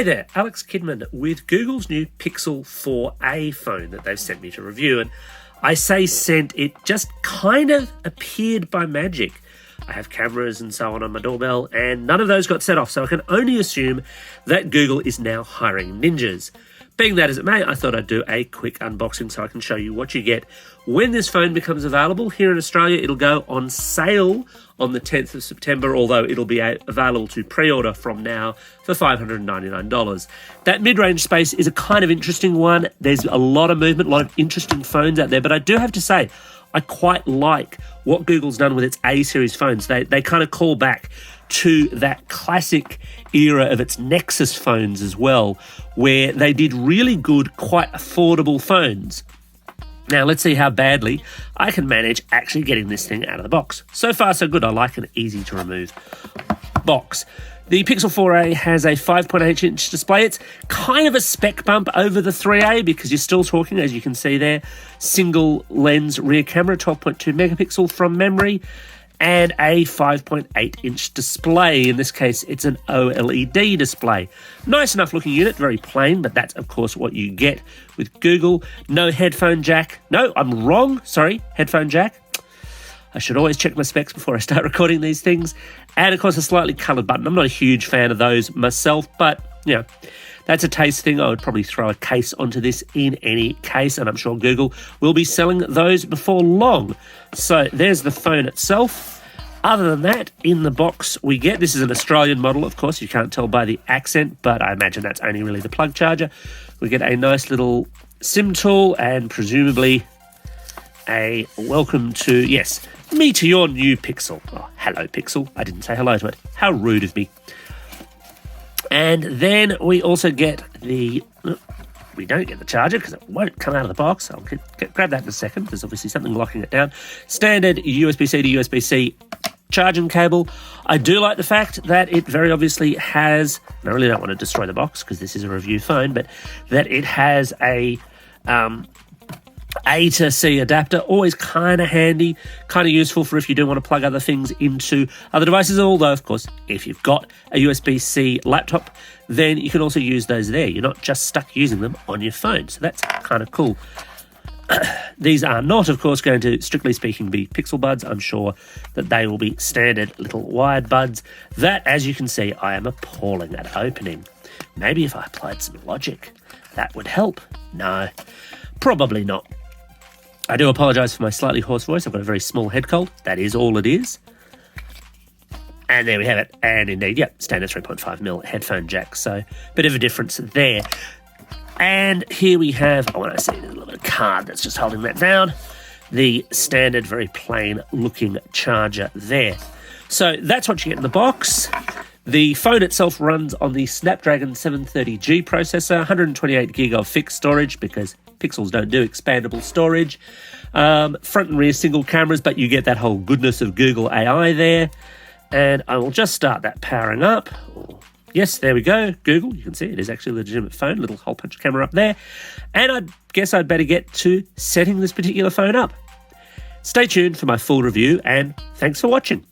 Hey there, Alex Kidman with Google's new Pixel 4a phone that they've sent me to review. And I say sent, it just kind of appeared by magic. I have cameras and so on my doorbell, and none of those got set off, so I can only assume that Google is now hiring ninjas. Being that as it may, I thought I'd do a quick unboxing so I can show you what you get when this phone becomes available. Here in Australia, it'll go on sale on the 10th of September, although it'll be available to pre-order from now for $599. That mid-range space is a kind of interesting one. There's a lot of movement, a lot of interesting phones out there, but I do have to say, I quite like what Google's done with its A-series phones. They kind of call back to that classic era of its Nexus phones as well, where they did really good, quite affordable phones. Now, let's see how badly I can manage actually getting this thing out of the box. So far, so good. I like an easy-to-remove box. The Pixel 4a has a 5.8-inch display. It's kind of a spec bump over the 3a because you're still talking, as you can see there, single lens rear camera, 12.2 megapixel from memory, and a 5.8-inch display. In this case, it's an OLED display. Nice enough looking unit, very plain, but that's, of course, what you get with Google. No headphone jack. No, I'm wrong. Sorry, headphone jack. I should always check my specs before I start recording these things. And, of course, a slightly coloured button. I'm not a huge fan of those myself, but, you know, that's a taste thing. I would probably throw a case onto this in any case, and I'm sure Google will be selling those before long. So there's the phone itself. Other than that, in the box we get, this is an Australian model, of course, you can't tell by the accent, but I imagine that's only really the plug charger. We get a nice little SIM tool and presumably a welcome to, yes, me to your new Pixel. Oh, hello, Pixel. I didn't say hello to it. How rude of me. And then we also get the... We don't get the charger because it won't come out of the box. I'll grab that in a second. There's obviously something locking it down. Standard USB-C to USB-C charging cable. I do like the fact that it very obviously has... I really don't want to destroy the box because this is a review phone, but that it has a to C adapter, always kind of handy, kind of useful for if you do want to plug other things into other devices, although, of course, if you've got a USB-C laptop, then you can also use those there. You're not just stuck using them on your phone, so that's kind of cool. These are not, of course, going to, strictly speaking, be Pixel buds. I'm sure that they will be standard little wired buds that, as you can see, I am appalling at opening. Maybe if I applied some logic, that would help. No, probably not. I do apologise for my slightly hoarse voice. I've got a very small head cold. That is all it is. And there we have it. And indeed, yep, standard 3.5mm headphone jack. So, bit of a difference there. And here we have, I want to see there's a little bit of card that's just holding that down. The standard, very plain looking charger there. So that's what you get in the box. The phone itself runs on the Snapdragon 730G processor, 128 gig of fixed storage because Pixels don't do expandable storage. Front and rear single cameras, but you get that whole goodness of Google AI there. And I will just start that powering up. Yes, there we go. Google, you can see it is actually a legitimate phone. Little hole punch camera up there. And I guess I'd better get to setting this particular phone up. Stay tuned for my full review, and thanks for watching.